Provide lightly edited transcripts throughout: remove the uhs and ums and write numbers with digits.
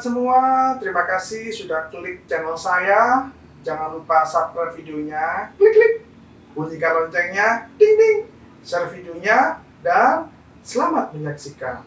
sahabat semua, terima kasih sudah klik channel saya. Jangan lupa subscribe videonya, klik, bunyikan loncengnya, ding ding, share videonya, dan selamat menyaksikan.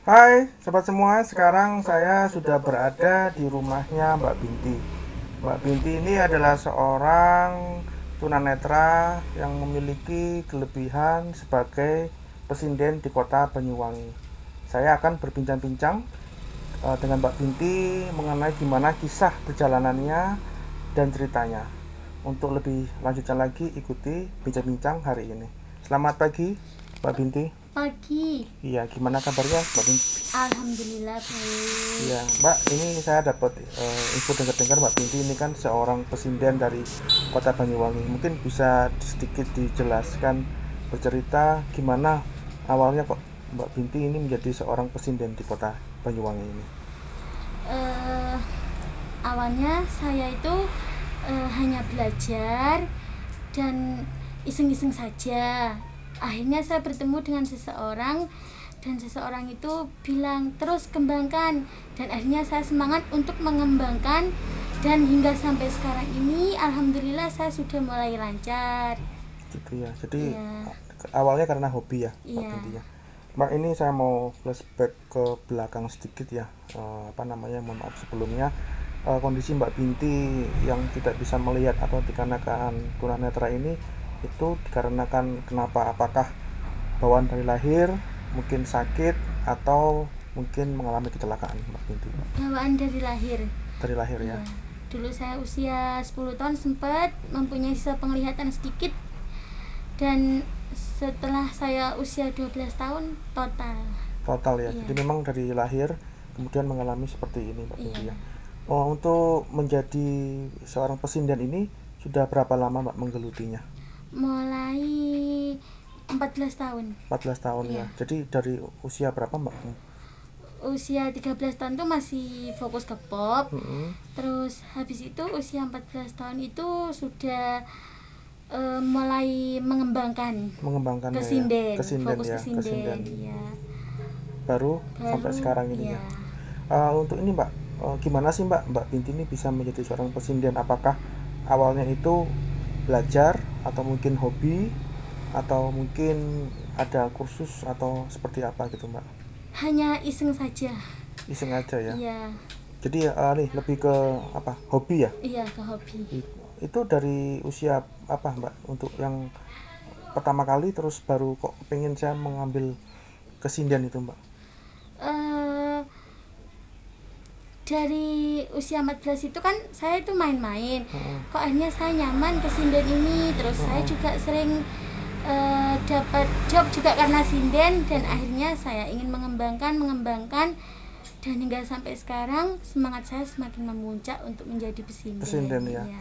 Hai sobat semua, sekarang saya sudah berada di rumahnya Mbak Binti. Mbak Binti ini adalah seorang tunanetra yang memiliki kelebihan sebagai pesinden di kota Banyuwangi. Saya akan berbincang-bincang dengan Mbak Binti mengenai gimana kisah perjalanannya dan ceritanya. Untuk lebih lanjutnya lagi, ikuti bincang-bincang hari ini. Selamat pagi Mbak Binti. Pagi. Iya, gimana kabarnya Mbak Binti? Alhamdulillah baik. Iya, Mbak, ini saya dapat info dengar-dengar Mbak Binti ini kan seorang pesinden dari kota Banyuwangi. Mungkin bisa sedikit dijelaskan, bercerita gimana awalnya kok Mbak Binti ini menjadi seorang pesinden di kota Banyuwangi ini. Awalnya saya itu hanya belajar dan iseng-iseng saja. Akhirnya saya bertemu dengan seseorang dan seseorang itu bilang terus kembangkan, dan akhirnya saya semangat untuk mengembangkan, dan hingga sampai sekarang ini alhamdulillah saya sudah mulai lancar. Gitu ya. Jadi Ya. awalnya karena hobi ya Mbak Iya. Binti ya. Mbak, ini saya mau flashback ke belakang sedikit ya. Mohon maaf sebelumnya. Kondisi Mbak Binti yang tidak bisa melihat atau dikarenakan tunanetra ini itu dikarenakan kenapa? Apakah bawaan dari lahir, mungkin sakit, atau mungkin mengalami kecelakaan Mbak Binti? Bawaan dari lahir. Dari lahir ya. Iya. Dulu saya usia 10 tahun sempat mempunyai sisa penglihatan sedikit, dan setelah saya usia 12 tahun total. Total ya. Iya. Jadi memang dari lahir kemudian mengalami seperti ini Mbak Binti Iya. ya. Oh, untuk menjadi seorang pesinden ini sudah berapa lama Mbak menggelutinya? Mulai 14 tahun. 14 tahun ya. Iya. Jadi dari usia berapa Mbak? Usia 13 tahun tuh masih fokus ke pop. Mm-mm. Terus habis itu usia 14 tahun itu sudah mulai mengembangkan Kesinden fokus ya, kesinden. kesinden. Iya. Baru sampai sekarang ini iya. ya. Untuk ini Mbak, gimana sih Mbak Binti ini bisa menjadi seorang pesinden? Apakah awalnya itu belajar atau mungkin hobi atau mungkin ada kursus atau seperti apa gitu Mbak? Hanya iseng saja. Iseng aja ya. Iya. Jadi nih lebih ke apa? Hobi ya? Iya, ke hobi. Itu dari usia apa Mbak untuk yang pertama kali terus baru kok pengen saya mengambil kesindian itu Mbak? eh dari usia 14 itu kan saya itu main-main. Heeh. Kok akhirnya saya nyaman ke sinden ini. Terus saya Heeh. juga sering dapat job juga karena sinden, dan akhirnya saya ingin mengembangkan dan hingga sampai sekarang semangat saya semakin memuncak untuk menjadi pesinden. Pesinden ya. Iya.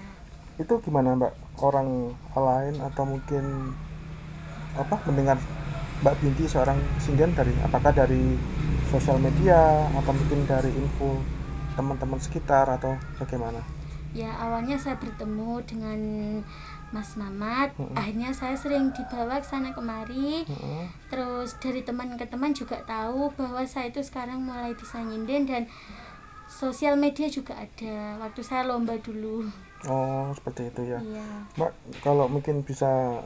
Itu gimana Mbak? Orang lain atau mungkin apa mendengar Mbak Binti seorang pesinden dari apakah dari sosial media atau mungkin dari info teman-teman sekitar atau bagaimana? Ya, awalnya saya bertemu dengan Mas Mamat. Akhirnya saya sering dibawa ke sana kemari. Terus dari teman ke teman juga tahu bahwa saya itu sekarang mulai bisa nyinden, dan sosial media juga ada waktu saya lomba dulu. Oh, seperti itu ya. Iya. Mbak, kalau mungkin bisa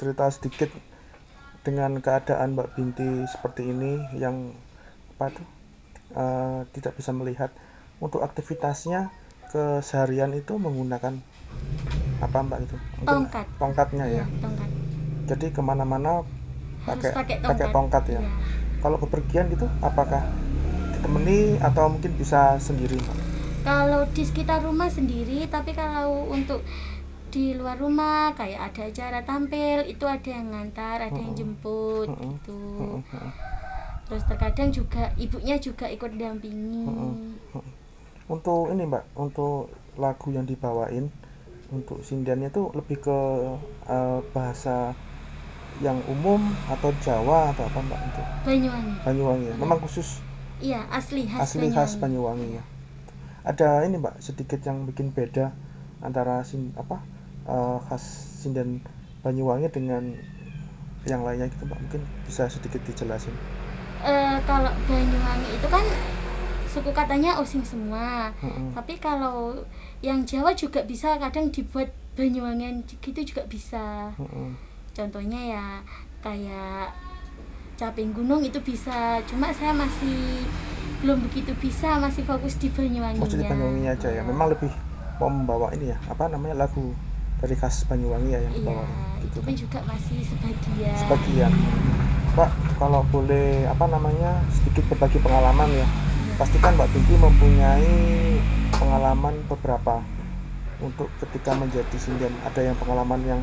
cerita sedikit dengan keadaan Mbak Binti seperti ini yang apa tuh tidak bisa melihat, untuk aktivitasnya keseharian itu menggunakan apa Mbak itu? Mungkin Tongkat. tongkatnya Iya, ya. tongkat. Jadi kemana-mana Harus pakai pakai tongkat ya. Iya. Kalau bepergian gitu apakah ditemani atau mungkin bisa sendiri Mbak? Kalau di sekitar rumah sendiri, tapi kalau untuk di luar rumah kayak ada acara tampil itu ada yang ngantar, ada yang jemput gitu. Terus terkadang juga ibunya juga ikut dampingi. Untuk ini Mbak, untuk lagu yang dibawain untuk sindiannya itu lebih ke bahasa yang umum atau Jawa atau apa Mbak untuk Banyuwangi. Banyuwangi ya? Memang khusus Iya, asli khas asli khas Banyuwangi. Banyuwangi ya. Ada ini Mbak sedikit yang bikin beda antara khas sinden Banyuwangi dengan yang lainnya gitu Mbak, mungkin bisa sedikit dijelasin. Kalau Banyuwangi itu kan suku katanya osing semua. Tapi kalau yang Jawa juga bisa, kadang dibuat Banyuwangian gitu juga bisa. Contohnya ya kayak caping gunung itu bisa, cuma saya masih belum begitu bisa, masih fokus di Banyuwangi. Maksudnya Banyuwangi aja ya. Memang lebih mau membawa ini ya, apa namanya, lagu dari khas Banyuwangi ya yang Iya, dibawa gitu itu kan. pun juga masih sebagian. Sebagian. Mbak, kalau boleh apa namanya sedikit berbagi pengalaman ya. Pastikan Mbak Binti mempunyai pengalaman beberapa untuk ketika menjadi sinden. Ada yang pengalaman yang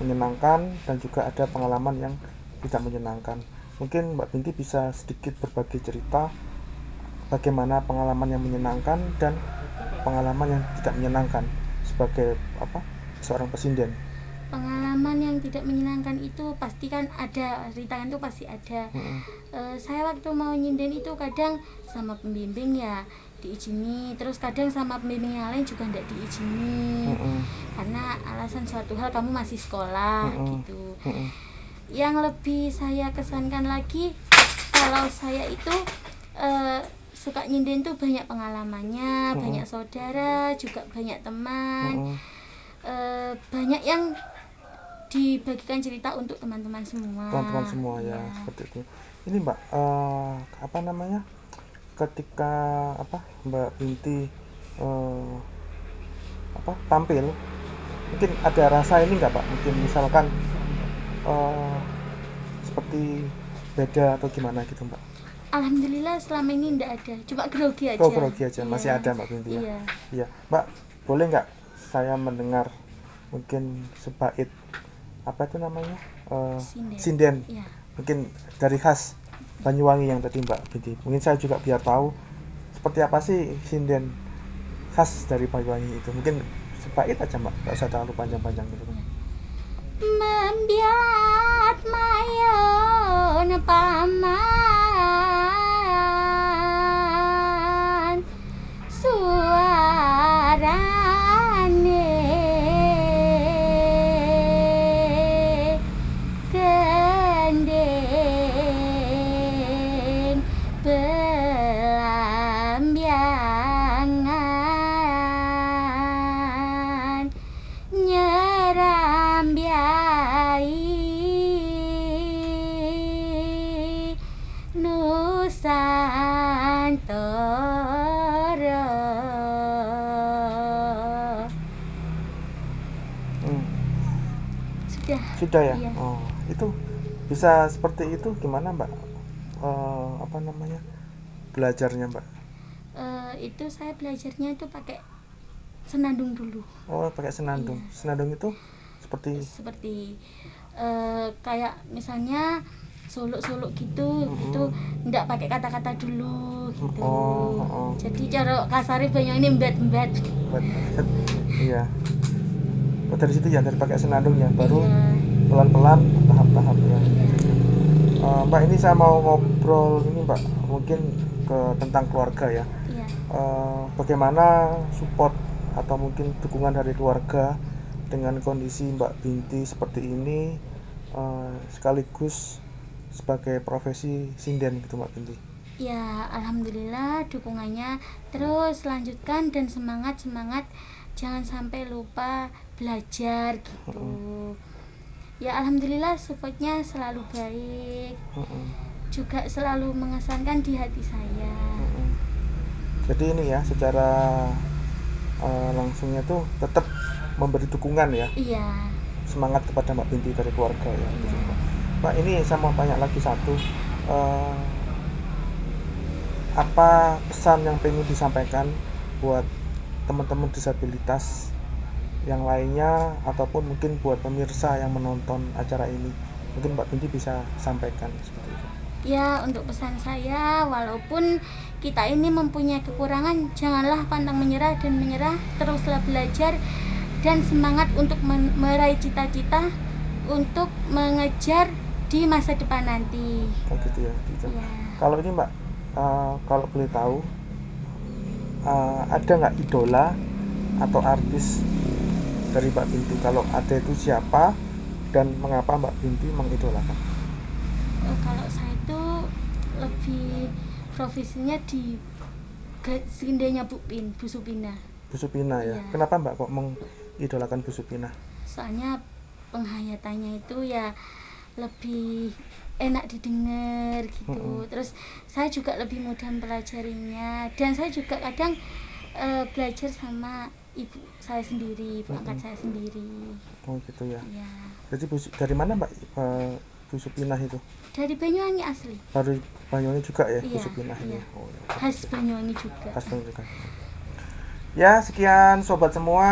menyenangkan dan juga ada pengalaman yang tidak menyenangkan. Mungkin Mbak Binti bisa sedikit berbagi cerita bagaimana pengalaman yang menyenangkan dan pengalaman yang tidak menyenangkan sebagai seorang pesinden. Pengalaman yang tidak menyenangkan itu pasti kan ada, rintangan itu pasti ada. Saya waktu mau nyinden itu kadang sama pembimbing ya diizini, terus kadang sama pembimbing yang lain juga tidak diizini karena alasan suatu hal kamu masih sekolah gitu. Yang lebih saya kesankan lagi, kalau saya itu suka nyinden tuh banyak pengalamannya, banyak saudara, juga banyak teman, banyak yang dibagikan cerita untuk teman-teman semua. Teman-teman semua ya, seperti itu. Ini Mbak, apa namanya? Ketika Mbak Binti tampil, mungkin ada rasa ini nggak Pak? Mungkin misalkan seperti beda atau gimana gitu Mbak? Alhamdulillah selama ini tidak ada, cuma grogi aja. Oh, grogi aja, Iya. masih ada Mbak Binti ya? Iya. Iya. Mbak, boleh nggak saya mendengar mungkin sebait apa itu namanya? Sinden. Iya. Mungkin dari khas Banyuwangi yang tadi Mbak Binti. Mungkin saya juga biar tahu seperti apa sih sinden khas dari Banyuwangi itu. Mungkin sebait aja Mbak, nggak usah terlalu panjang-panjang gitu. Membiat mayon paman suarane gendeng belambiangan nyerambiai Sudah ya? Iya. Oh, itu bisa seperti itu gimana Mbak? Belajarnya Mbak? Itu saya belajarnya itu pakai senandung dulu. Oh, pakai senandung. Iya. Senandung itu seperti Kayak misalnya suluk-suluk gitu, itu ndak pakai kata-kata dulu gitu. Oh. Jadi cara kasarnya banyak ini mbet-mbet. Iya. Oh, dari situ ya, dari pakai senandung ya, baru Iya. pelan-pelan tahap-tahap ya. Iya. Mbak, ini saya mau ngobrol ini Mbak, mungkin tentang keluarga ya. Iya. Bagaimana support atau mungkin dukungan dari keluarga dengan kondisi Mbak Binti seperti ini, sekaligus sebagai profesi sinden gitu Mbak Binti? Ya, alhamdulillah dukungannya terus lanjutkan dan semangat jangan sampai lupa belajar gitu. Ya, alhamdulillah supportnya selalu baik, juga selalu mengesankan di hati saya. Jadi ini ya, secara langsungnya tuh tetap memberi dukungan ya, Iya. semangat kepada Mbak Binti dari keluarga ya. Iya. Gitu, Mbak. Mbak, ini saya mau tanya lagi satu, apa pesan yang pengen disampaikan buat teman-teman disabilitas yang lainnya, ataupun mungkin buat pemirsa yang menonton acara ini, mungkin Mbak Binti bisa sampaikan seperti itu. Ya, untuk pesan saya, walaupun kita ini mempunyai kekurangan, janganlah pantang menyerah, teruslah belajar dan semangat untuk meraih cita-cita, untuk mengejar di masa depan nanti. Oh gitu ya, gitu. Ya. Kalau ini Mbak, kalau boleh tahu, ada nggak idola atau artis dari Mbak Binti? Kalau ada itu siapa dan mengapa Mbak Binti mengidolakan? Kalau saya itu lebih profesinya di sindenya Bu Supina. Bu Supina ya. Iya. Kenapa Mbak kok mengidolakan Bu Supina? Soalnya penghayatannya itu ya lebih enak didengar gitu. Terus saya juga lebih mudah mempelajarinya, dan saya juga kadang belajar sama ibu saya sendiri, ibu angkat saya sendiri. Oh gitu ya. Ya. Jadi dari mana Mbak Bu Supina itu? Dari Banyuwangi asli. Baru Banyuwangi juga ya, Bu Iya, Supina ini. iya. Oh, ya. Khas Banyuwangi juga. Khas Banyuwangi juga. Ya, sekian sobat semua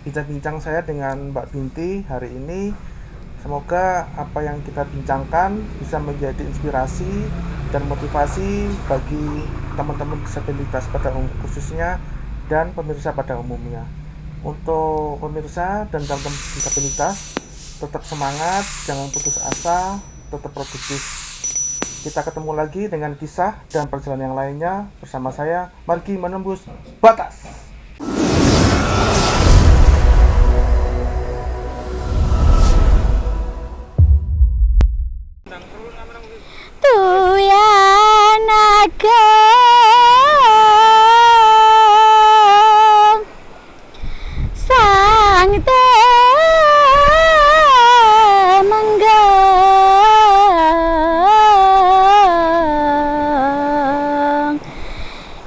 bincang-bincang saya dengan Mbak Binti hari ini. Semoga apa yang kita bincangkan bisa menjadi inspirasi dan motivasi bagi teman-teman disabilitas pada khususnya dan pemirsa pada umumnya. Untuk pemirsa dan teman-teman disabilitas, tetap semangat, jangan putus asa, tetap produktif. Kita ketemu lagi dengan kisah dan perjalanan yang lainnya bersama saya, Margi Menembus Batas.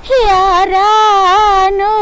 Hiaranu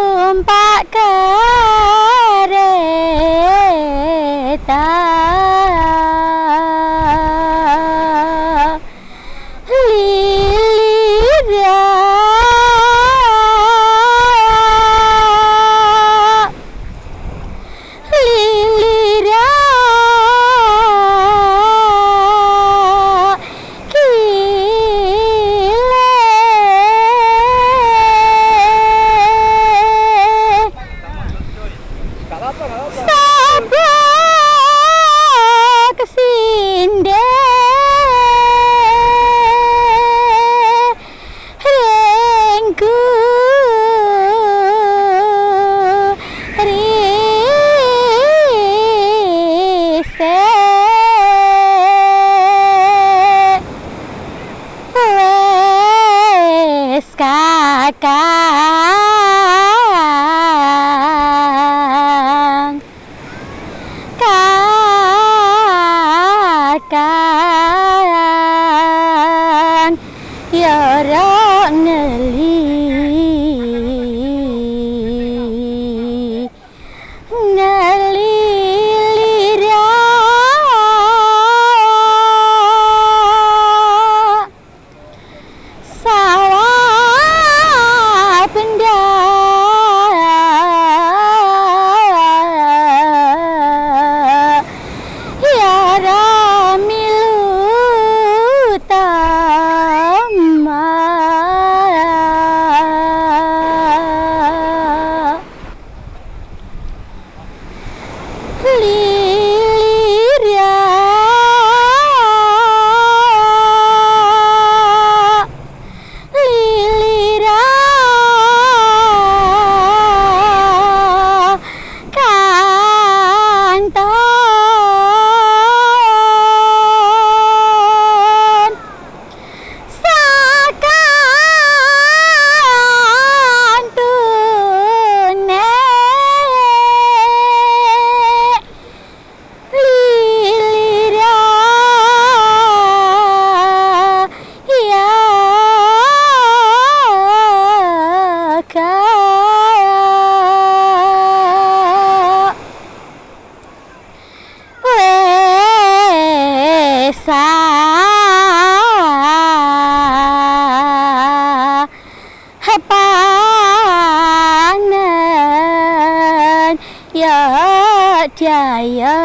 ya jaya